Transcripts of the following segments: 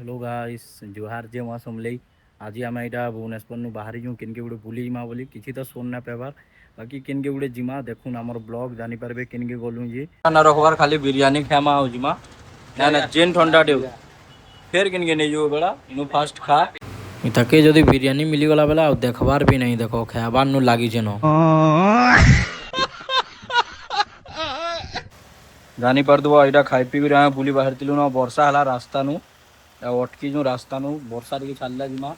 Hello guys जुहार जे मौसम ले आज आम यहाँ भुवनेश्वर नु बाहरी जो किनके गोटे बुली जिमा बोली किसी तो सोन ना पेबार बाकी किनके गोटे जिमा देखुन आमर ब्लॉग जानी पारबे किनके गलु जे ना रखबार खाली बिरयानी खामा हो जिमा ना ना जेन ठंडा दे फिर किनके नहीं जो बेड़ा इनु फास्ट खा इतके जदी बिरयानी मिली गला बेला देखबार भी नहीं देखो खाबार नु लागी जेनो जानी पार दबो एटा खाई पी कर बुली बाहर तिलु ना वर्षा हला रास्ता नु अटकी जो रास्ता नु वर्षा टे छाड़ा जिमा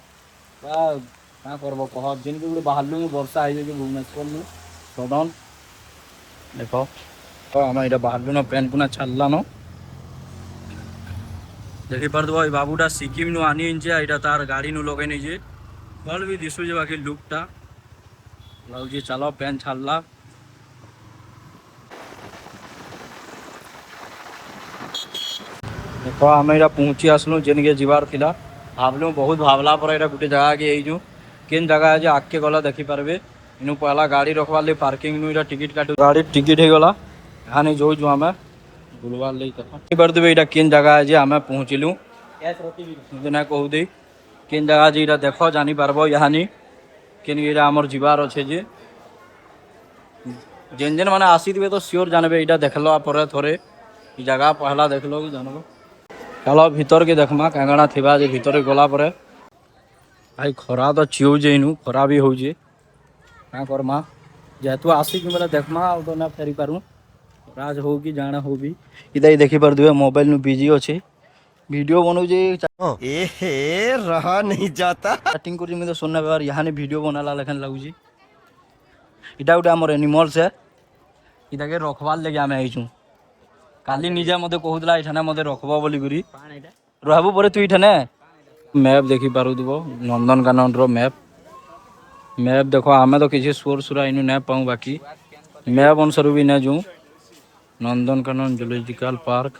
क्या करब कह जिन गोटे बाहर वर्षा हो भुवनेश्वर नु सडन देख आम यहाँ बाहर न पेन पुना छाड़ा न देखी पार्दब ये बाबूटा सिक्किम नु आनी यहाँ तार गाड़ी नु लगे नहीं भल भी दिशुचे बाकी लुकटा लगे चलो पेन छाड़ा देख आम यहाँ पहुँची आसलु जेनके जीवार थिला भावलु बहुत भावला पर यहाँ गोटे जगह के यही केन जगह है आगे गला देखिपारे इनु पहला गाड़ी रखवार लगे पार्किंग नु टिकट काटू गाड़ी टिकट हो गला यहाँ नहीं जो आम बुलवार लगे पार्दे यहाँ केन जगह है आम पहुँचलु ना कहू दे केन जगह जे यहाँ देख जानी पारब यहाँ नहीं केन यहाँ आमर जीवार अच्छे जे जेन जेन मैंने आसी थे तो सियोर जानबे यहाँ देखला थोड़े जगह पहला देख लो जानब चलो भीतर के देखमा कांगना थिबा जे भीतर गला परे भाई खरा तो चिउजे इनु खरा भी होजे का करमा जेतु आसी कि मेरा देखमा तो ना फेरी पारू राज हो कि जाना हो भी इदाई देखि पर दुए मोबाइल नु बिजी अछि वीडियो बनउ जे ए हे रहा नहीं जाता सेटिंग कर में तो सुनना बार यहां ने वीडियो बनाला लेखन लागु जी इटा उडा हमर एनिमल्स है इदा के रखवाल लेके आमे आइछु काली निजा मते कहूला एठाने मते रखबो बोली गुरी रहबो परे तू एठाने मैप देखि पारु दबो नंदनकानन रो मैप मैप देखो आमे तो किसी सोर सुरा इनु नै पाऊ बाकी मैप अनुसार भी नै जो नंदनकानन जूलॉजिकल पार्क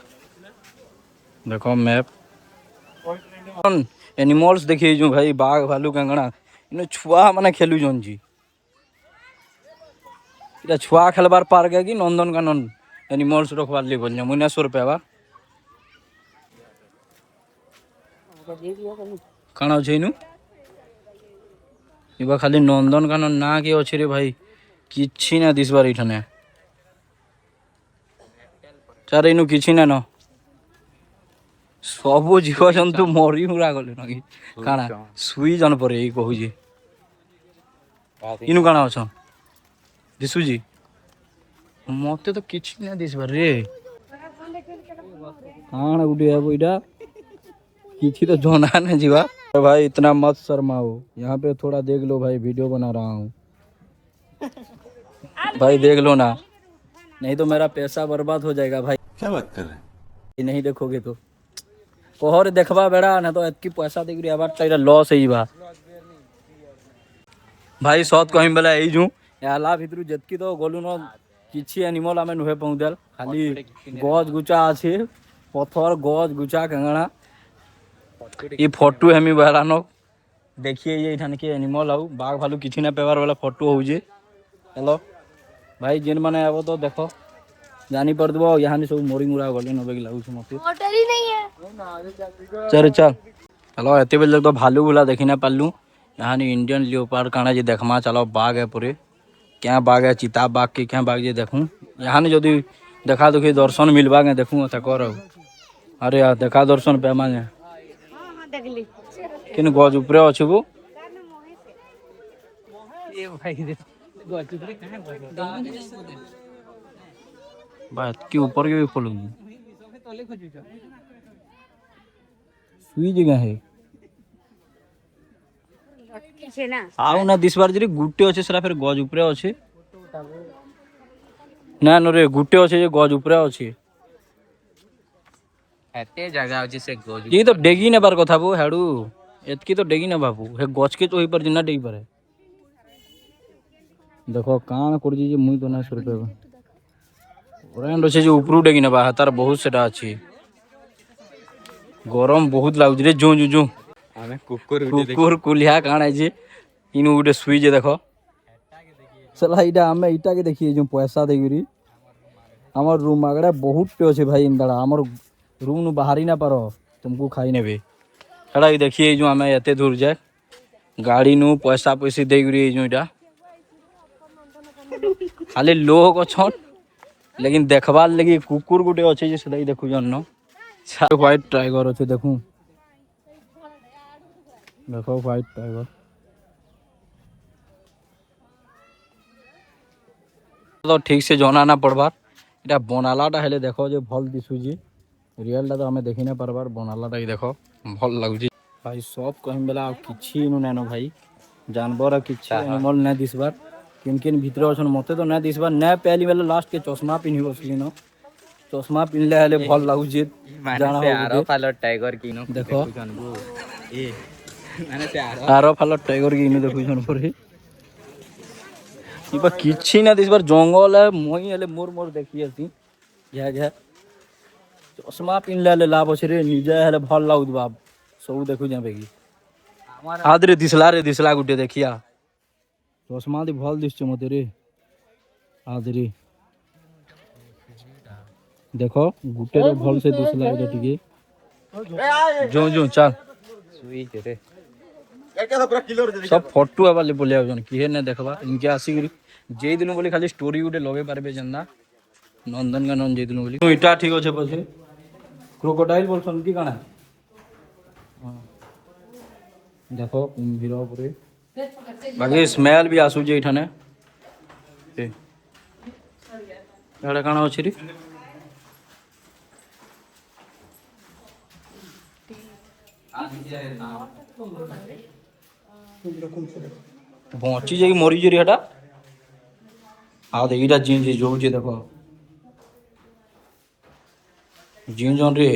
देखो मैप एनिमल्स देखिए जो भाई बाघ भालू कांगड़ा इनु छुआ माने खेलु जन जी इटा छुआ खेलबार पार्क है कि नंदनकानन एनिमल्स रखवार लिए बोल मुझे 100 रुपया बा कण अच्छे इनु इबा खाली नंदनकानन ना के अच्छे रे भाई किछि ना दिसबार इठाने चार इनु किछि ना न सब जीव जंतु मरी मुरा गले न काना सुई जन परे ई कहू जी इनु काना अछ दिसु जी मते तो किछि ना दिसबार रे काना गुटे है इटा किछि तो जोना ना जीवा भाई इतना मत शर्माओ यहाँ पे थोड़ा देख लो भाई वीडियो बना रहा हूँ भाई देख लो ना नहीं तो मेरा पैसा बर्बाद हो जाएगा भाई क्या बात कर रहे हैं नहीं देखोगे तो कोहर देखबा बेड़ा ना तो इतकी पैसा देख रही तेरा लॉस है बा भाई सत कहीं बेला यही जू याला भितर जितकी तो गलु न किछि एनिमल आमे नुहे पहुँचल खाली गज गुचा अच्छे पथर गज गुचा कांगड़ा ये फोटो हमी बहरानो देखिए ये इठान के एनिमल आउ बाघ भालू किछि ना पेबार वाला फोटो हो जे हेलो भाई जेन माने आबो तो देखो जानी पर दबो यहाँ नहीं सब मोरी मुरा गले नबे लागु छ मते मोटर ही नहीं है चल चल हेलो एते बेल तो भालू बुला देखि ना पालू यहाँ नहीं इंडियन लियोपार्ड काना जे देखमा चलो बाघ है पूरे क्या बाघ है चिता बाघ के क्या बाघ जे देखूं यहाँ नहीं जदी देखा देखी दर्शन मिलबा के देखूं त कर अरे यार देखा दर्शन पे माने किन गज ऊपर अच्छु बात के ऊपर के भी खोलू सुई जगह है आउ ना दिस बार जरी गुटे अच्छे सरा फिर गज ऊपर अच्छे ना न रे गुटे अच्छे जे गज ऊपर अच्छे एते जगह अछि से गज ये तो डेगी ने बार कथा बो हेडू एतकी तो डेगी ना बाबू हे गज के तो ही पर जिना डेगी पारे देखो कान कर जी मुई तो ना सुर पे ओरेंड छै जे ऊपरू डेगी ना बा तार बहुत सेटा अछि गरम बहुत लागु रे जो जो जो हमें कुकुर कुकुर कुलिया कान जे इनु उडे सुई जे देखो सला इटा हमें इटा के देखिए जो पैसा देगिरी हमर रूम आगड़ा बहुत पे अछि भाई इंदड़ा हमर रूम नु बाहरी ना पारो तुमको खाई नेबे ସେଟା ଦେଖି ଏଇଛୁ ଆମେ ଏତେ ଦୂର ଯାଏ ଗାଡ଼ି ନୁ ପଇସା ପଇସି ଦେଇକରି ଏଇଛୁ ଏଇଟା ଖାଲି ଲୋକ ଅଛନ୍ लेकिन देखबार लगी कुकुर गुटे अच्छे जे सेटा देखुछन न व्हाइट टाइगर अच्छे देखू देखो व्हाइट टाइगर तो ठीक से जना ना पड़बार इटा बनालाटा हेले देखो जे भल दिसुजी रियलटा तो हमें देखि ना पारबार बनालाटा ही देखो भल लागुजी भाई सब कहिम बेला किछि नु नानो भाई जानवर किछि एनिमल ना दिसबार किन किन भीतर अछन मते तो ना दिसबार ना पहली बेला लास्ट के चश्मा पिन्हि बसली न चश्मा पिनले हेले भल लागुजी जाना हो आरो फालो टाइगर की नो देखो ए माने से आरो फालो टाइगर की नु देखुछन परे इबा किछि ना दिसबार जंगल है मोई हेले मोर मोर देखि आसी जा जा चश्मा पिनले हेले लाभ अछि रे निजे हेले भल लागुद बाप सब देखु जाबे की आदरे दिसला गुटे देखिया चश्मा दी भल दिसछ मते रे आदरे देखो गुटे रे भल से दिसला एटा टिके जो जो चल सुई रे सब फोटो वाले बोले आउजन किहे ने देखबा इनके आसी जे दिन बोली खाली स्टोरी गुटे लगे पारबे जंदा नंदनकानन जे दिन बोली इटा ठीक अछि पछे क्रोकोडाइल बोलसन की काना देखो कुंभीर पूरे बाकी स्मेल भी आसु जे इठाने एड़ा काना अछि रे बची जाई मरी जे रेटा आ दे इटा जिन जे जो जे देखो जिन जन रे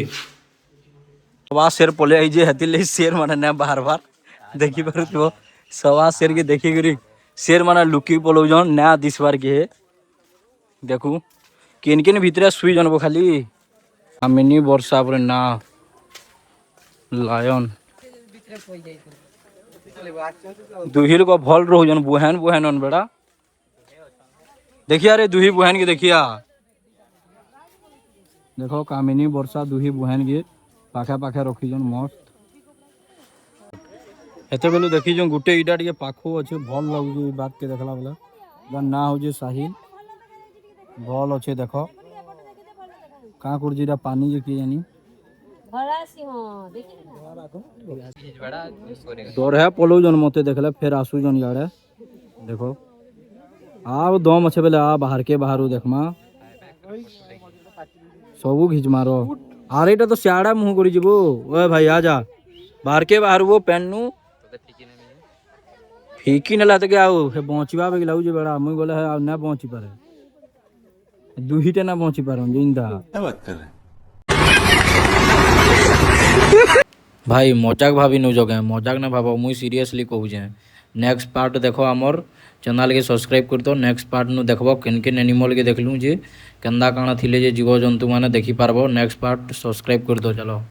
सवा शेर पले आई जे हति ले शेर माने ना बार बार देखि पारु तो सवा शेर के देखि करी शेर माने लुकी पलो जन ना दिसबार के देखू किन किन भीतर सुई जनबो खाली मिनी वर्षा पर ना लायन दुहिर को भल रहो जन बुहन बुहन बेड़ा देखिया रे दुही बुहन के देखिया देखो कामिनी वर्षा दुही बुहन के पाखा पाखा रखी जन मस्त एते बेलु देखी जो गुटे इटा टिके पाखो अच्छे भल लागु बात के देखला बेला जा ना हो जे साहिल भल अच्छे देखो का कर जेटा पानी जे की जानी डर है पलो जन मते देखले फिर आसु जन यारे देखो आ दम अच्छे बेले आ बाहर के बाहर देखमा सबू घिच मारो आरे एटा तो सियाड़ा मुंह करी जीवो ओए भाई आ जा बाहर के बाहर वो पेन्नु फीकी नला त के आउ हे बंचीबा बे लाउ जे बेड़ा मुई बोले है आ ना बंची पारे दुहीटे ना बंची पारन जिंदा क्या बात कर रहे हैं भाई मजाक भाभी नु जगे मजाक ना भाबो मुई सीरियसली कहू जे नेक्स्ट पार्ट देखो हमर चैनल के सब्सक्राइब कर दो नेक्स्ट पार्ट नु देखबो किन किन एनिमल के देखलु जे केंदा काना थिले जे जीव जंतु माने देखि पारबो नेक्स्ट पार्ट सब्सक्राइब कर दो चलो।